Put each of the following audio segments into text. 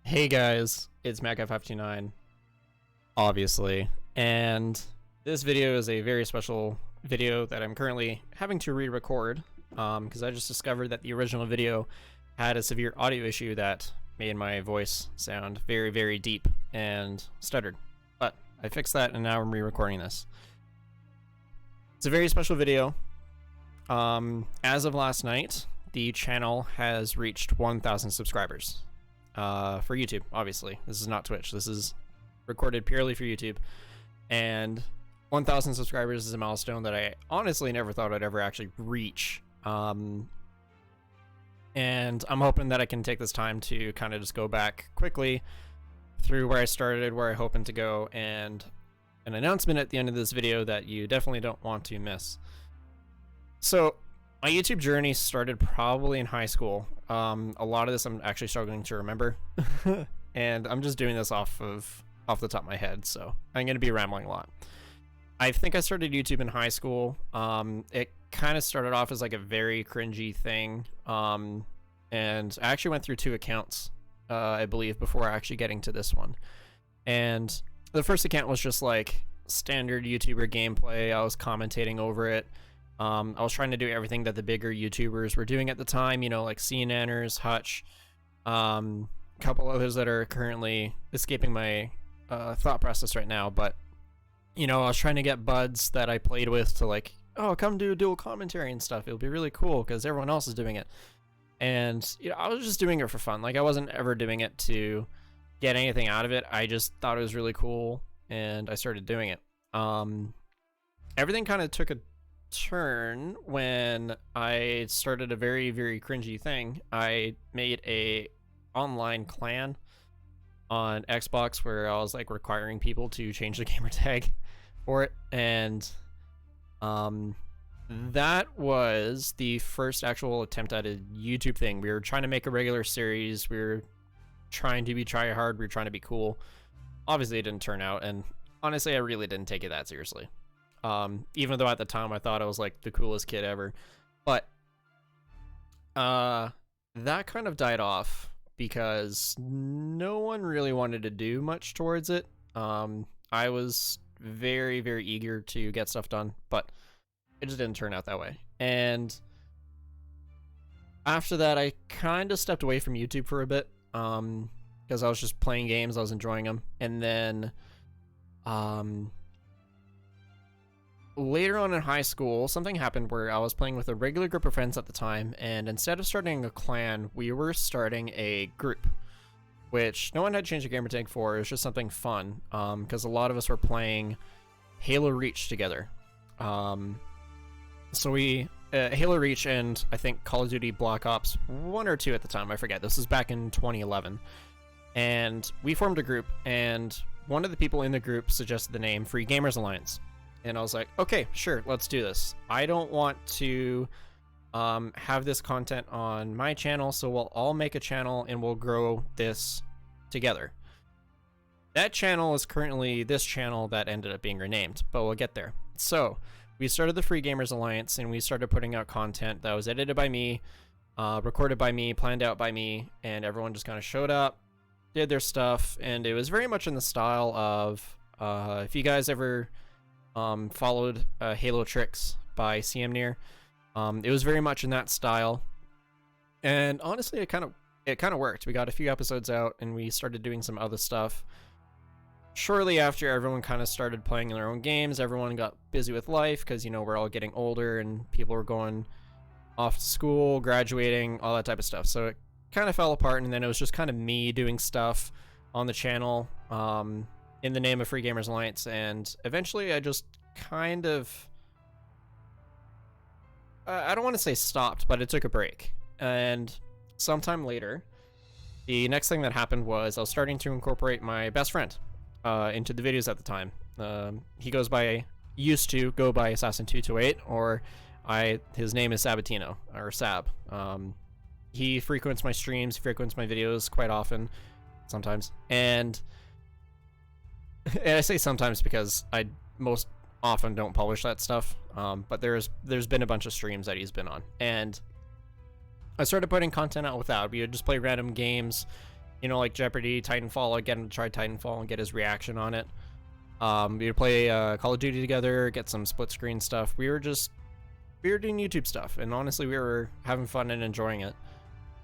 Hey guys, it's MacGuy529, obviously, and this video is a very special video that I'm currently having to re-record because I just discovered that the original video had a severe audio issue that made my voice sound very, very deep and stuttered. But I fixed that and now I'm re-recording this. It's a very special video. As of last night, the channel has reached 1,000 subscribers. For YouTube, obviously. This is not Twitch. This is recorded purely for YouTube. And 1,000 subscribers is a milestone that I honestly never thought I'd ever actually reach. And I'm hoping that I can take this time to kind of just go back quickly through where I started, where I hoping to go, and an announcement at the end of this video that you definitely don't want to miss. So, my YouTube journey started probably in high school. A lot of this I'm actually struggling to remember, and I'm just doing this off the top of my head, so I'm going to be rambling a lot. I think I started YouTube in high school. It kind of started off as like a very cringy thing, and I actually went through 2 accounts, I believe, before actually getting to this one. And the first account was just like standard YouTuber gameplay. I was commentating over it. I was trying to do everything that the bigger YouTubers were doing at the time, you know, like CNNers, Hutch, a couple others that are currently escaping my thought process right now. But, you know, I was trying to get buds that I played with to like, oh, come do dual commentary and stuff. It would be really cool because everyone else is doing it. And, you know, I was just doing it for fun. Like, I wasn't ever doing it to get anything out of it. I just thought it was really cool, and I started doing it. Everything kind of took a turn when I started a very, very cringy thing. I made a online clan on Xbox where I was like requiring people to change the gamer tag for it, and that was the first actual attempt at a YouTube thing. We were trying to make a regular series. We were trying to be try hard. We were trying to be cool. Obviously it didn't turn out, and honestly I really didn't take it that seriously. Even though at the time I thought I was like the coolest kid ever. But that kind of died off because no one really wanted to do much towards it. I was very, very eager to get stuff done, but it just didn't turn out that way. And after that, I kind of stepped away from YouTube for a bit, because I was just playing games, I was enjoying them. And then later on in high school, something happened where I was playing with a regular group of friends at the time, and instead of starting a clan, we were starting a group, which no one had changed the gamertag for. It was just something fun, because a lot of us were playing Halo Reach together. So we, Halo Reach and I think Call of Duty Black Ops 1 or 2 at the time, I forget. This was back in 2011. And we formed a group, and one of the people in the group suggested the name Free Gamers Alliance. And I was like, okay, sure, let's do this. I don't want to have this content on my channel, so we'll all make a channel and we'll grow this together. That channel is currently this channel that ended up being renamed, but we'll get there. So we started the Free Gamers Alliance, and we started putting out content that was edited by me, recorded by me, planned out by me, and everyone just kind of showed up, did their stuff, and it was very much in the style of, if you guys ever followed Halo Tricks by CM Near. It was very much in that style, and honestly, it kind of worked. We got a few episodes out, and we started doing some other stuff. Shortly after, everyone kind of started playing their own games. Everyone got busy with life because, you know, we're all getting older, and people were going off to school, graduating, all that type of stuff. So it kind of fell apart, and then it was just kind of me doing stuff on the channel, in the name of Free Gamers Alliance, and eventually I just kind of, I don't want to say stopped, but it took a break. And sometime later, the next thing that happened was I was starting to incorporate my best friend into the videos at the time. He used to go by Assassin228, or his name is Sabatino, or Sab. He frequents my streams, he frequents my videos quite often, sometimes, and I say sometimes because I most often don't publish that stuff, but there's been a bunch of streams that he's been on, and I started putting content out with that. We would just play random games, you know, like Jeopardy, Titanfall, get him to try Titanfall and get his reaction on it. We would play Call of Duty together, get some split screen stuff. We were doing YouTube stuff, and honestly, we were having fun and enjoying it.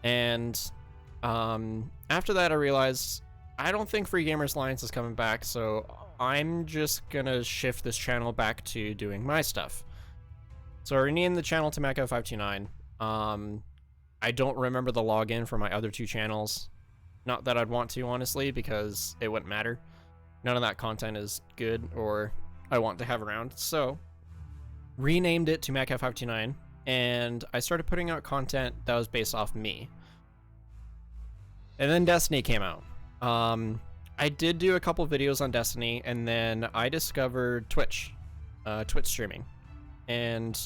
And after that, I realized I don't think Free Gamers Alliance is coming back, so I'm just gonna shift this channel back to doing my stuff. So I renamed the channel to Mecha529. I don't remember the login for my other two channels. Not that I'd want to, honestly, because it wouldn't matter. None of that content is good or I want to have around. So renamed it to Mecha529, and I started putting out content that was based off me. And then Destiny came out. I did do a couple videos on Destiny, and then I discovered Twitch streaming. And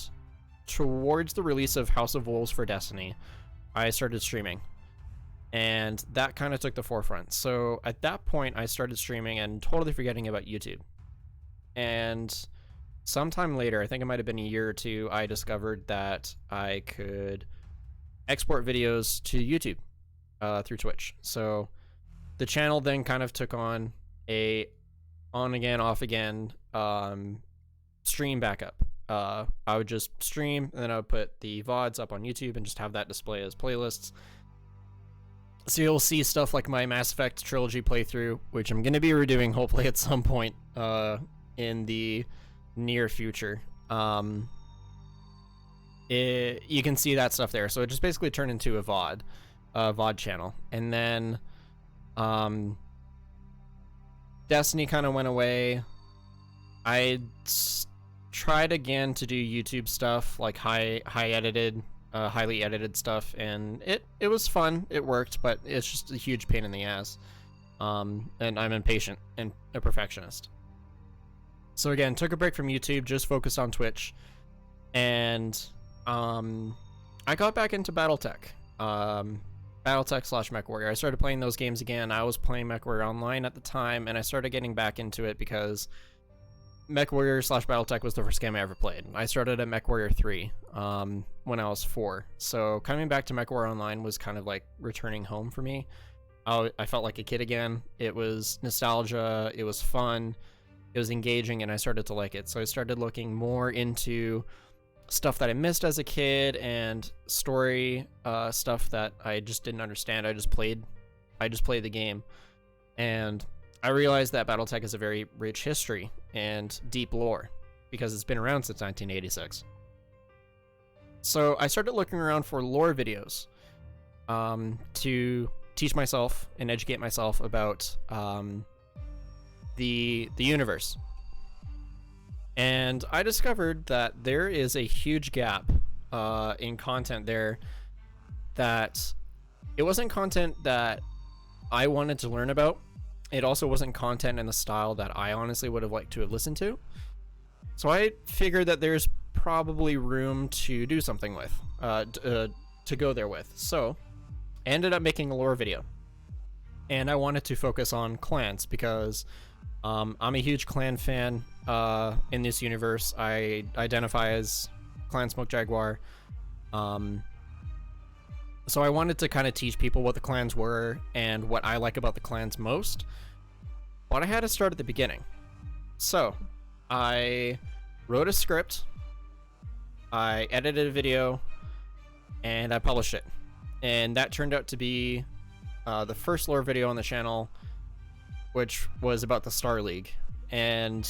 towards the release of House of Wolves for Destiny, I started streaming. And that kind of took the forefront. So at that point, I started streaming and totally forgetting about YouTube. And sometime later, I think it might have been a year or two, I discovered that I could export videos to YouTube through Twitch. So the channel then kind of took on a on again, off again stream backup. I would just stream, and then I would put the VODs up on YouTube and just have that display as playlists. So you'll see stuff like my Mass Effect trilogy playthrough, which I'm going to be redoing hopefully at some point in the near future. You can see that stuff there. So it just basically turned into a VOD channel. And then Destiny kind of went away. I tried again to do YouTube stuff, like highly edited stuff, and it was fun. It worked, but it's just a huge pain in the ass. And I'm impatient and a perfectionist. So again, took a break from YouTube, just focused on Twitch, and I got back into Battletech. Battletech / MechWarrior. I started playing those games again. I was playing MechWarrior Online at the time, and I started getting back into it because MechWarrior / Battletech was the first game I ever played. I started at MechWarrior 3 when I was 4. So coming back to MechWarrior Online was kind of like returning home for me. I felt like a kid again. It was nostalgia. It was fun. It was engaging, and I started to like it. So I started looking more into stuff that I missed as a kid and story stuff that I just didn't understand. I just played the game, and I realized that Battletech is a very rich history and deep lore because it's been around since 1986. So I started looking around for lore videos to teach myself and educate myself about the universe. And I discovered that there is a huge gap in content there, that it wasn't content that I wanted to learn about. It also wasn't content in the style that I honestly would have liked to have listened to. So I figured that there's probably room to do something with, to go there with. So I ended up making a lore video. And I wanted to focus on clans because I'm a huge clan fan in this universe. I identify as Clan Smoke Jaguar. So I wanted to kind of teach people what the clans were and what I like about the clans most. But I had to start at the beginning. So I wrote a script, I edited a video, and I published it. And that turned out to be the first lore video on the channel, which was about the Star League. And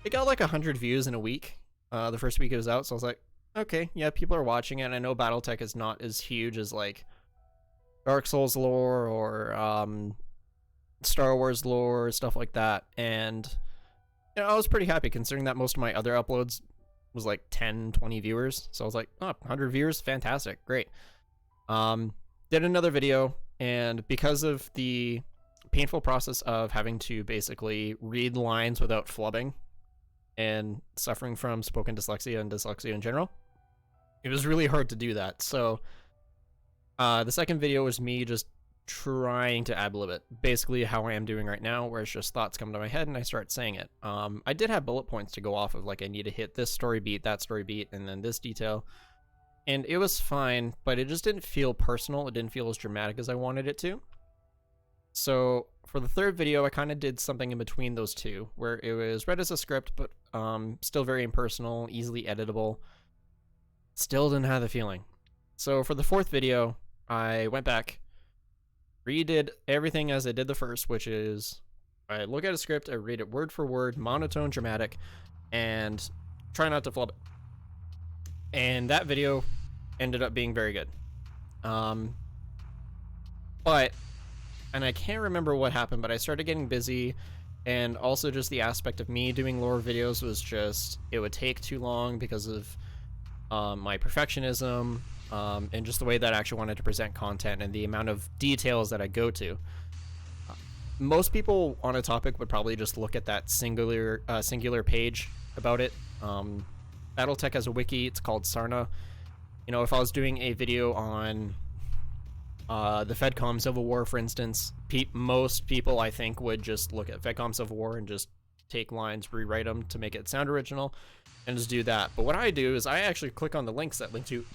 it got like 100 views in a week. The first week it was out, so I was like, okay, yeah, people are watching it. And I know Battletech is not as huge as like Dark Souls lore or Star Wars lore, stuff like that. And you know, I was pretty happy considering that most of my other uploads was like 10, 20 viewers. So I was like, oh, 100 viewers, fantastic, great. Did another video, and because of the painful process of having to basically read lines without flubbing and suffering from spoken dyslexia and dyslexia in general, it was really hard to do that. So the second video was me just trying to ad-lib it, basically how I am doing right now, where it's just thoughts come to my head and I start saying it. I did have bullet points to go off of, like I need to hit this story beat, that story beat, and then this detail, and it was fine, but it just didn't feel personal. It didn't feel as dramatic as I wanted it to. So for the third video, I kind of did something in between those two, where it was read as a script, but still very impersonal, easily editable. Still didn't have the feeling. So for the fourth video, I went back, redid everything as I did the first, which is I look at a script, I read it word for word, monotone, dramatic, and try not to flub it. And that video ended up being very good. But, and I can't remember what happened, but I started getting busy, and also just the aspect of me doing lore videos was just, it would take too long because of my perfectionism, and just the way that I actually wanted to present content and the amount of details that I go to. Most people on a topic would probably just look at that singular page about it. Battletech has a wiki, it's called Sarna. You know, if I was doing a video on the FedCom Civil War, for instance, most people, I think, would just look at FedCom Civil War and just take lines, rewrite them to make it sound original, and just do that. But what I do is I actually click on the links that link to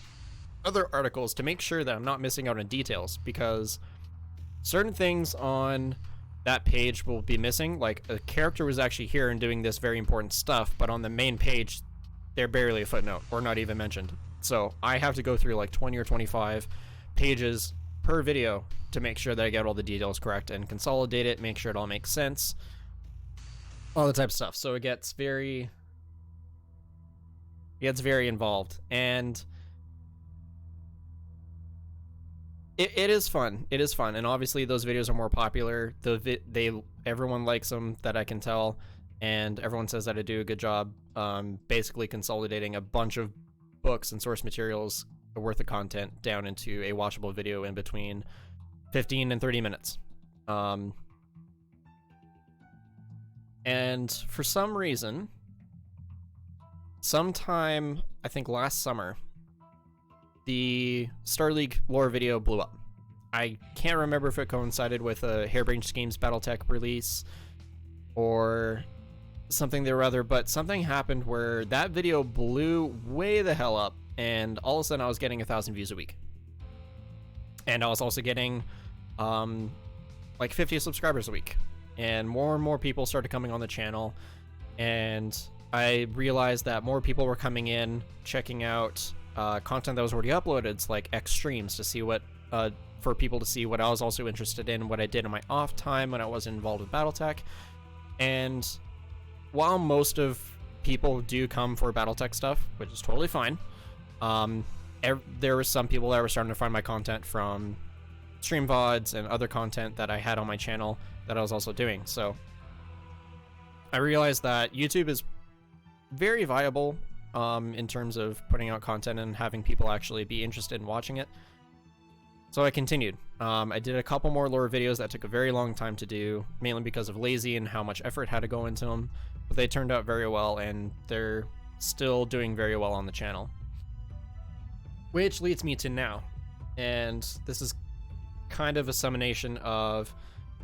other articles to make sure that I'm not missing out on details, because certain things on that page will be missing. Like, a character was actually here and doing this very important stuff, but on the main page, they're barely a footnote or not even mentioned. So I have to go through like 20 or 25 pages per video to make sure that I get all the details correct and consolidate it, make sure it all makes sense, all the type of stuff. So it gets very involved, and it is fun. It is fun, and obviously those videos are more popular. Everyone likes them, that I can tell, and everyone says that I do a good job, basically consolidating a bunch of books and source materials worth of content down into a watchable video in between 15 and 30 minutes. And for some reason, sometime, I think last summer, the Star League lore video blew up. I can't remember if it coincided with a Harebrained Schemes Battletech release or something or other, but something happened where that video blew way the hell up, and all of a sudden I was getting 1,000 views a week. And I was also getting like 50 subscribers a week. And more people started coming on the channel, and I realized that more people were coming in, checking out content that was already uploaded, like extremes, to see what for people to see what I was also interested in, what I did in my off time when I wasn't involved with Battletech. And while most of people do come for Battletech stuff, which is totally fine, there were some people that were starting to find my content from stream VODs and other content that I had on my channel that I was also doing. So I realized that YouTube is very viable in terms of putting out content and having people actually be interested in watching it. So I continued. I did a couple more lore videos that took a very long time to do, mainly because of lazy and how much effort had to go into them, but they turned out very well, and they're still doing very well on the channel. Which leads me to now, and this is kind of a summation of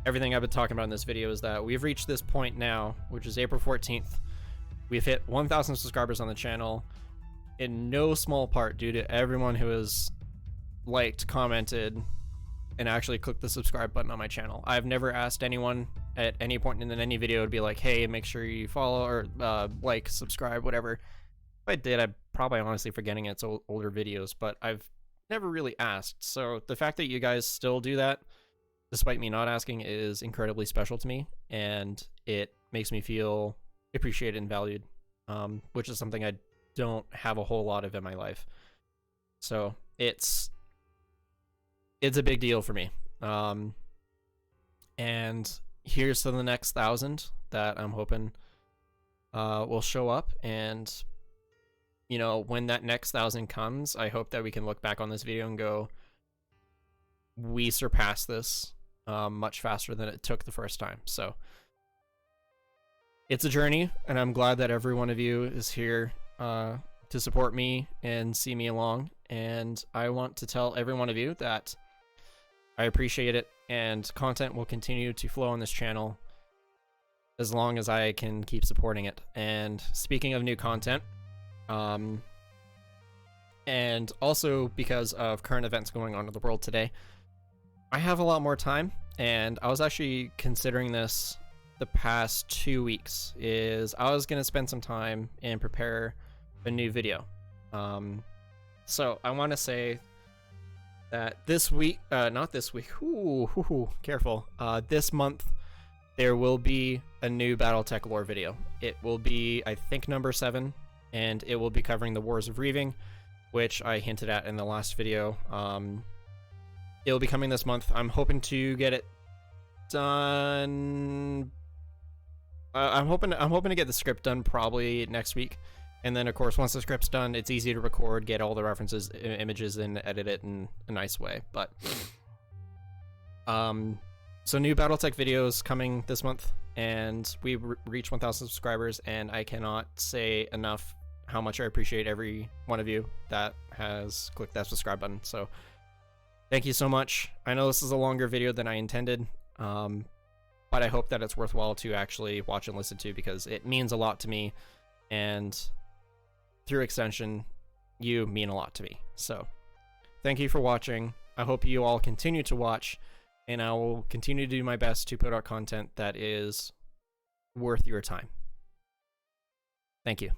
everything I've been talking about in this video, is that we've reached this point now, which is April 14th. We've hit 1,000 subscribers on the channel, in no small part due to everyone who has liked, commented, and actually clicked the subscribe button on my channel. I've never asked anyone at any point in any video to be like, hey, make sure you follow or like, subscribe, whatever. If I did, I'm probably honestly forgetting it's older videos, but I've never really asked. So the fact that you guys still do that, despite me not asking, is incredibly special to me, and it makes me feel appreciated and valued, which is something I don't have a whole lot of in my life. So it's a big deal for me. And here's to the next 1,000 that I'm hoping will show up. And, you know, when that next 1,000 comes, I hope that we can look back on this video and go, we surpassed this much faster than it took the first time. So it's a journey, and I'm glad that every one of you is here to support me and see me along. And I want to tell every one of you that I appreciate it, and content will continue to flow on this channel as long as I can keep supporting it. And speaking of new content, and also because of current events going on in the world today, I have a lot more time, and I was actually considering this the past 2 weeks. I was gonna spend some time and prepare a new video. So I want to say that this week, not this week, careful. This month, there will be a new Battletech lore video. It will be, I think, number 7, and it will be covering the Wars of Reaving, which I hinted at in the last video. It will be coming this month. I'm hoping to get it done. I'm hoping to get the script done probably next week. And then, of course, once the script's done, it's easy to record, get all the references, images, and edit it in a nice way. But, so new Battletech videos coming this month, and we reached 1,000 subscribers, and I cannot say enough how much I appreciate every one of you that has clicked that subscribe button. So, thank you so much. I know this is a longer video than I intended, but I hope that it's worthwhile to actually watch and listen to, because it means a lot to me, and through extension, you mean a lot to me. So, thank you for watching. I hope you all continue to watch, and I will continue to do my best to put out content that is worth your time. Thank you.